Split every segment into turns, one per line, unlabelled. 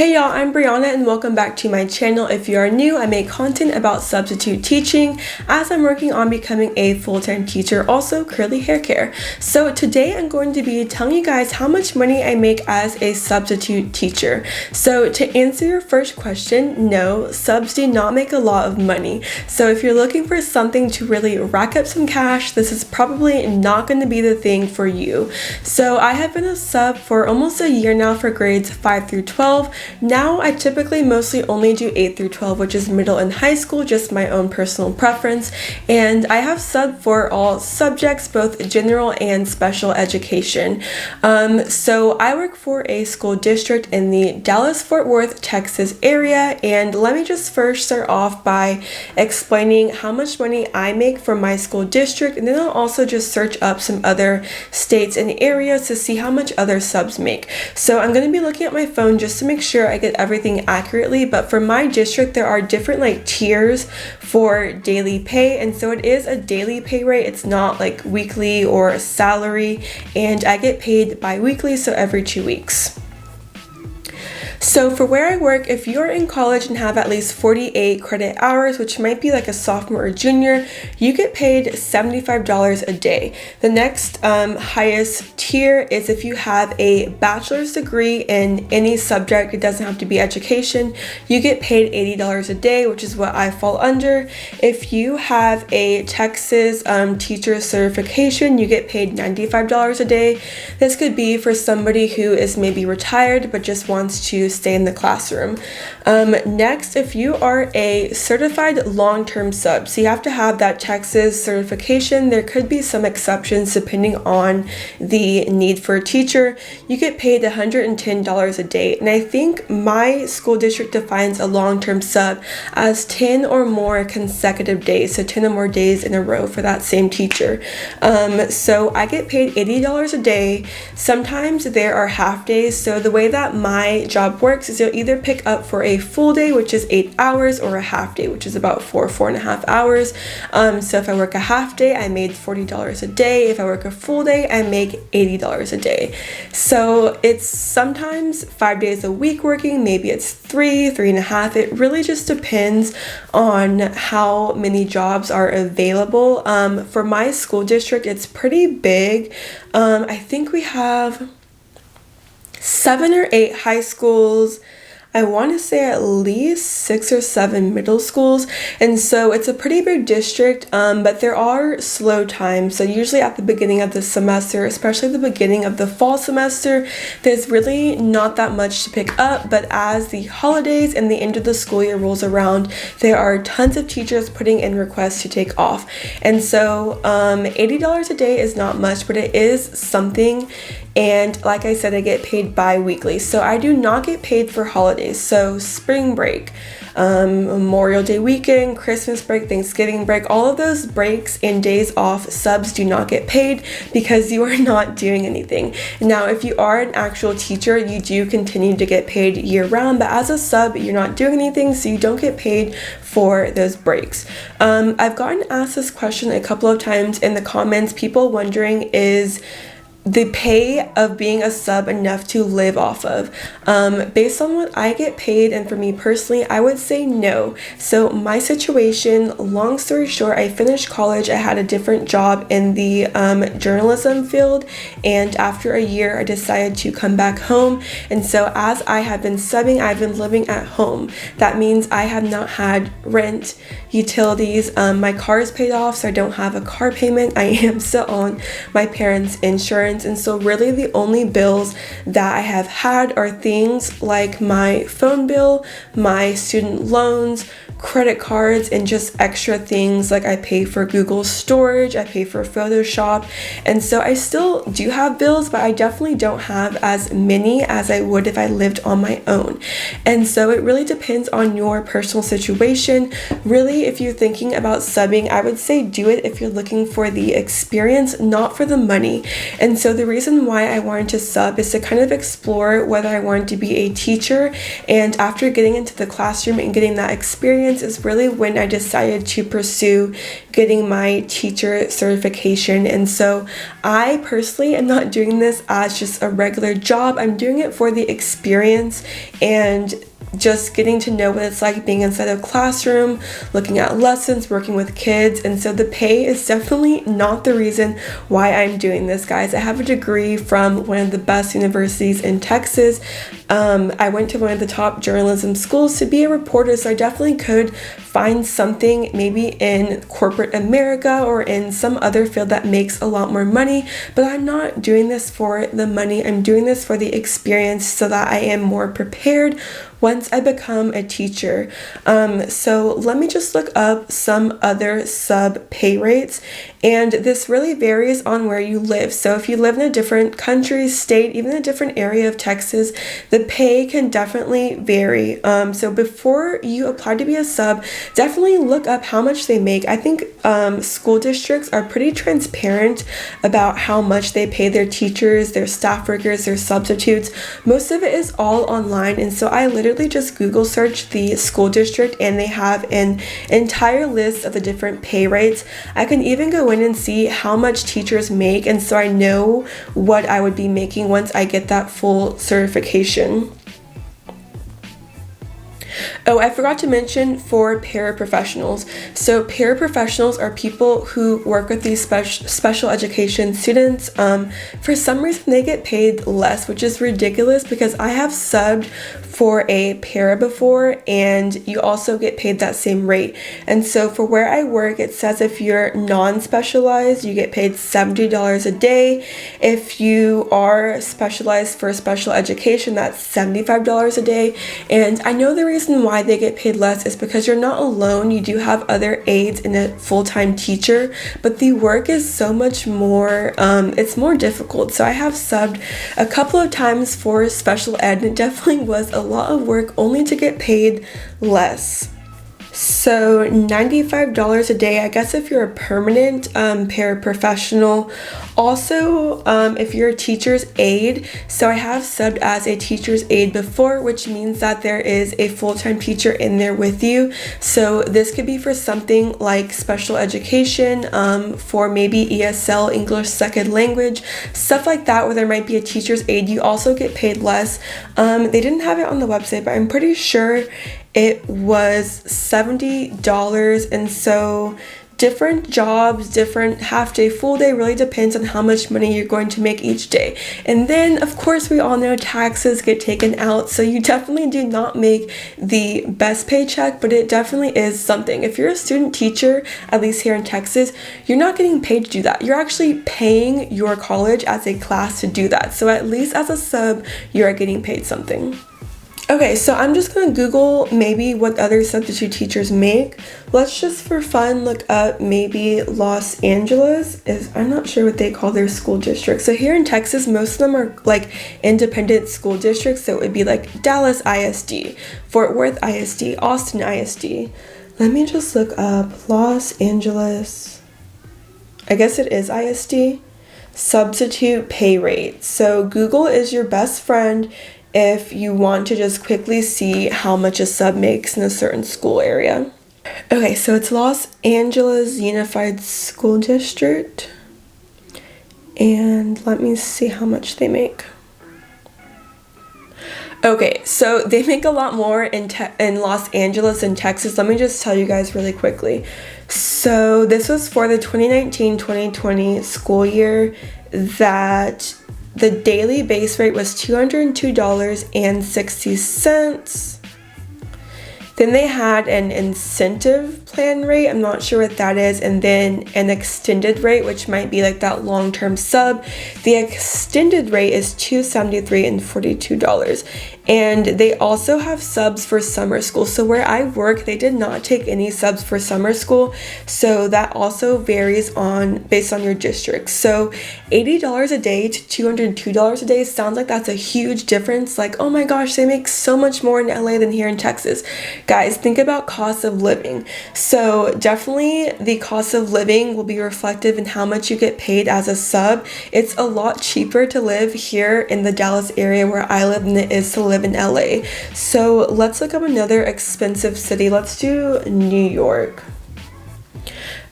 Hey y'all, I'm Brianna and welcome back to my channel. If you are new, I make content about substitute teaching as I'm working on becoming a full-time teacher, also curly hair care. So today I'm going to be telling you guys how much money I make as a substitute teacher. So to answer your first question, no, subs do not make a lot of money. So if you're looking for something to really rack up some cash, this is probably not going to be the thing for you. So I have been a sub for almost a year now for grades 5 through 12. Now I typically mostly only do 8 through 12, which is middle and high school, just my own personal preference. And I have subbed for all subjects, both general and special education. So I work for a school district in the Dallas-Fort Worth, Texas area. And let me just first start off by explaining how much money I make from my school district. And then I'll also just search up some other states and areas to see how much other subs make. So I'm going to be looking at my phone just to make sure I get everything accurately, but for my district there are different tiers for daily pay, and so it is a daily pay rate. It's not like weekly or a salary, and I get paid bi-weekly, so every 2 weeks. So for where I work, if you're in college and have at least 48 credit hours, which might be like a sophomore or junior, you get paid $75 a day. The next highest tier is if you have a bachelor's degree in any subject. It doesn't have to be education. You get paid $80 a day, which is what I fall under. If you have a Texas teacher certification, you get paid $95 a day. This could be for somebody who is maybe retired but just wants to stay in the classroom. Next, if you are a certified long-term sub, so you have to have that Texas certification. There could be some exceptions depending on the need for a teacher. You get paid $110 a day, and I think my school district defines a long-term sub as 10 or more consecutive days, so 10 or more days in a row for that same teacher. So I get paid $80 a day. Sometimes there are half days, so the way that my job works is you'll either pick up for a full day, which is 8 hours, or a half day, which is about 4.5 hours. So if I work a half day, I made $40 a day. If I work a full day, I make $80 a day. So it's sometimes 5 days a week working, maybe it's 3.5. It really just depends on how many jobs are available. For my school district, it's pretty big. I think we have 7 or 8 high schools. I want to say at least 6 or 7 middle schools, and so it's a pretty big district, but there are slow times. So usually at the beginning of the semester, especially the beginning of the fall semester, there's really not that much to pick up, but as the holidays and the end of the school year rolls around, there are tons of teachers putting in requests to take off. And so $80 a day is not much, but it is something. And like I said, I get paid bi-weekly. So I do not get paid for holidays. So spring break, Memorial Day weekend, Christmas break, Thanksgiving break, all of those breaks and days off, subs do not get paid because you are not doing anything. Now, if you are an actual teacher, you do continue to get paid year round, but as a sub, you're not doing anything, so you don't get paid for those breaks. I've gotten asked this question a couple of times in the comments, people wondering, is the pay of being a sub enough to live off of? Based on what I get paid, and for me personally, I would say no. So my situation, long story short, I finished college. I had a different job in the journalism field, and after a year I decided to come back home. And so as I have been subbing, I've been living at home. That means I have not had rent, utilities, my car is paid off, so I don't have a car payment. I am still on my parents' insurance. And so really the only bills that I have had are things like my phone bill, my student loans, credit cards, and just extra things like I pay for Google storage, I pay for Photoshop. And so I still do have bills, but I definitely don't have as many as I would if I lived on my own. And so it really depends on your personal situation. Really, if you're thinking about subbing, I would say do it if you're looking for the experience, not for the money. And so the reason why I wanted to sub is to kind of explore whether I wanted to be a teacher. And after getting into the classroom and getting that experience is really when I decided to pursue getting my teacher certification. And so I personally am not doing this as just a regular job. I'm doing it for the experience and just getting to know what it's like being inside a classroom, looking at lessons, working with kids. And so the pay is definitely not the reason why I'm doing this, guys. I have a degree from one of the best universities in Texas. I went to one of the top journalism schools to be a reporter, so I definitely could find something maybe in corporate America or in some other field that makes a lot more money, but I'm not doing this for the money. I'm doing this for the experience so that I am more prepared once I become a teacher. So let me just look up some other sub pay rates, and this really varies on where you live. So if you live in a different country, state, even a different area of Texas, the pay can definitely vary. So before you apply to be a sub, definitely look up how much they make. I think school districts are pretty transparent about how much they pay their teachers, their staff workers, their substitutes. Most of it is all online, and so I literally just Google search the school district and they have an entire list of the different pay rates. I can even go in and see how much teachers make, and so I know what I would be making once I get that full certification. Oh, I forgot to mention for paraprofessionals. So paraprofessionals are people who work with these special education students. For some reason, they get paid less, which is ridiculous because I have subbed for a para before and you also get paid that same rate. And so for where I work, it says if you're non-specialized, you get paid $70 a day. If you are specialized for special education, that's $75 a day. And I know the reason why they get paid less is because you're not alone. You do have other aides and a full-time teacher, but the work is so much more, it's more difficult. So I have subbed a couple of times for special ed, and it definitely was a lot of work only to get paid less. So $95 a day, I guess if you're a permanent paraprofessional. Also, if you're a teacher's aide, so I have subbed as a teacher's aide before, which means that there is a full-time teacher in there with you. So this could be for something like special education, for maybe ESL, English second language, stuff like that, where there might be a teacher's aide. You also get paid less. They didn't have it on the website, but I'm pretty sure it was $70. And so different jobs, different half day, full day, really depends on how much money you're going to make each day. And then of course we all know taxes get taken out, so you definitely do not make the best paycheck, but it definitely is something. If you're a student teacher, at least here in Texas, you're not getting paid to do that. You're actually paying your college as a class to do that. So at least as a sub, you are getting paid something. Okay, so I'm just going to Google maybe what other substitute teachers make. Let's just for fun look up maybe Los Angeles. I'm not sure what they call their school districts. So here in Texas, most of them are like independent school districts. So it would be like Dallas ISD, Fort Worth ISD, Austin ISD. Let me just look up Los Angeles. I guess it is ISD. Substitute pay rate. So Google is your best friend if you want to just quickly see how much a sub makes in a certain school area. Okay, so it's Los Angeles Unified School District. And let me see how much they make. Okay, so they make a lot more in Los Angeles and Texas. Let me just tell you guys really quickly. So this was for the 2019-2020 school year that the daily base rate was $202.60. Then they had an incentive plan rate, I'm not sure what that is, and then an extended rate, which might be like that long-term sub. The extended rate is $273 and $42. And they also have subs for summer school. So where I work, they did not take any subs for summer school. So that also varies based on your district. So $80 a day to $202 a day sounds like that's a huge difference. Like, oh my gosh, they make so much more in LA than here in Texas. Guys, think about cost of living. So definitely the cost of living will be reflective in how much you get paid as a sub. It's a lot cheaper to live here in the Dallas area where I live than it is to live in LA. So let's look up another expensive city. Let's do New York.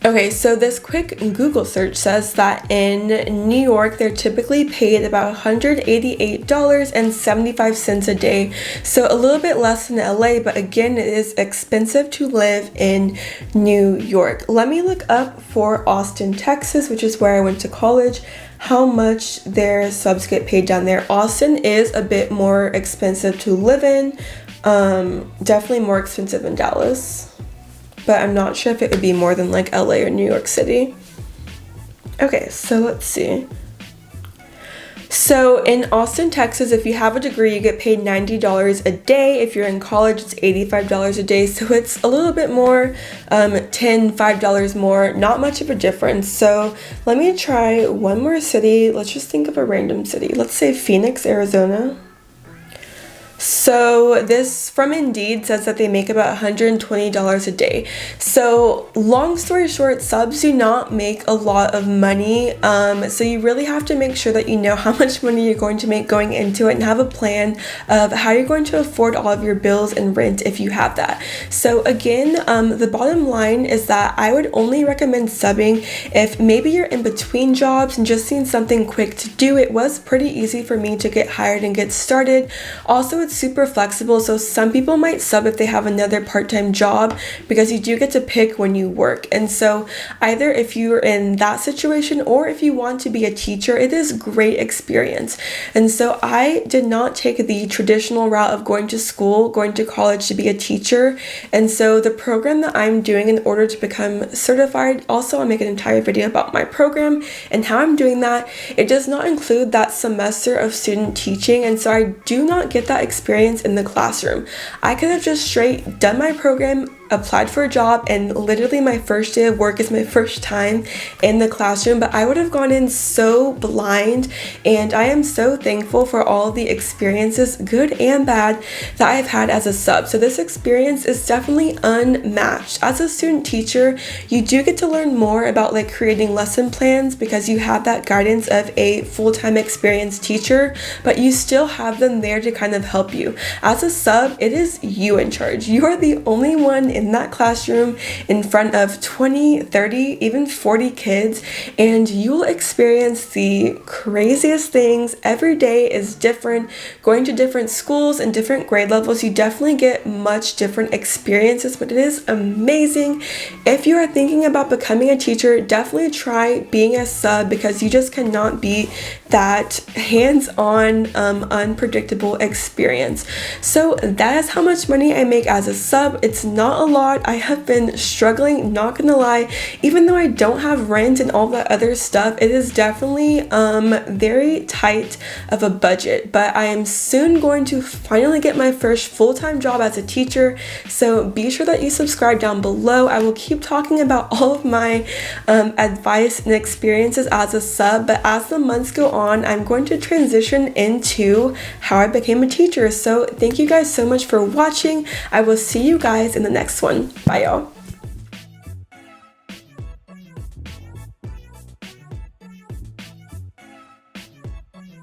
Okay, so this quick Google search says that in New York, they're typically paid about $188.75 a day. So a little bit less than LA, but again, it is expensive to live in New York. Let me look up for Austin, Texas, which is where I went to college, how much their subs get paid down there. Austin is a bit more expensive to live in, definitely more expensive than Dallas. But I'm not sure if it would be more than like LA or New York City. Okay, so let's see. So in Austin, Texas, if you have a degree, you get paid $90 a day. If you're in college, it's $85 a day. So it's a little bit more, $5 more, not much of a difference. So let me try one more city. Let's just think of a random city. Let's say Phoenix, Arizona. So this from Indeed says that they make about $120 a day. So long story short, subs do not make a lot of money. So you really have to make sure that you know how much money you're going to make going into it and have a plan of how you're going to afford all of your bills and rent if you have that. So again, the bottom line is that I would only recommend subbing if maybe you're in between jobs and just need something quick to do. It was pretty easy for me to get hired and get started. Also, it's super flexible, so some people might sub if they have another part-time job because you do get to pick when you work. And so either if you're in that situation or if you want to be a teacher, it is great experience. And so I did not take the traditional route of going to school, going to college to be a teacher. And so the program that I'm doing in order to become certified, also I'll make an entire video about my program and how I'm doing that. It does not include that semester of student teaching, and so I do not get that experience in the classroom. I could have just straight done my program, applied for a job, and literally my first day of work is my first time in the classroom, but I would have gone in so blind, and I am so thankful for all the experiences, good and bad, that I've had as a sub. So this experience is definitely unmatched. As a student teacher, you do get to learn more about like creating lesson plans because you have that guidance of a full-time experienced teacher, but you still have them there to kind of help you. As a sub, it is you in charge. You are the only one in that classroom in front of 20, 30, even 40 kids, and you'll experience the craziest things. Every day is different. Going to different schools and different grade levels, you definitely get much different experiences, but it is amazing. If you are thinking about becoming a teacher, definitely try being a sub because you just cannot beat that hands-on, unpredictable experience. So that is how much money I make as a sub. It's not a lot. I have been struggling, not gonna lie. Even though I don't have rent and all that other stuff, it is definitely very tight of a budget, but I am soon going to finally get my first full-time job as a teacher. So be sure that you subscribe down below. I will keep talking about all of my advice and experiences as a sub, but as the months go on, I'm going to transition into how I became a teacher. So thank you guys so much for watching. I will see you guys in the next one. Bye, y'all.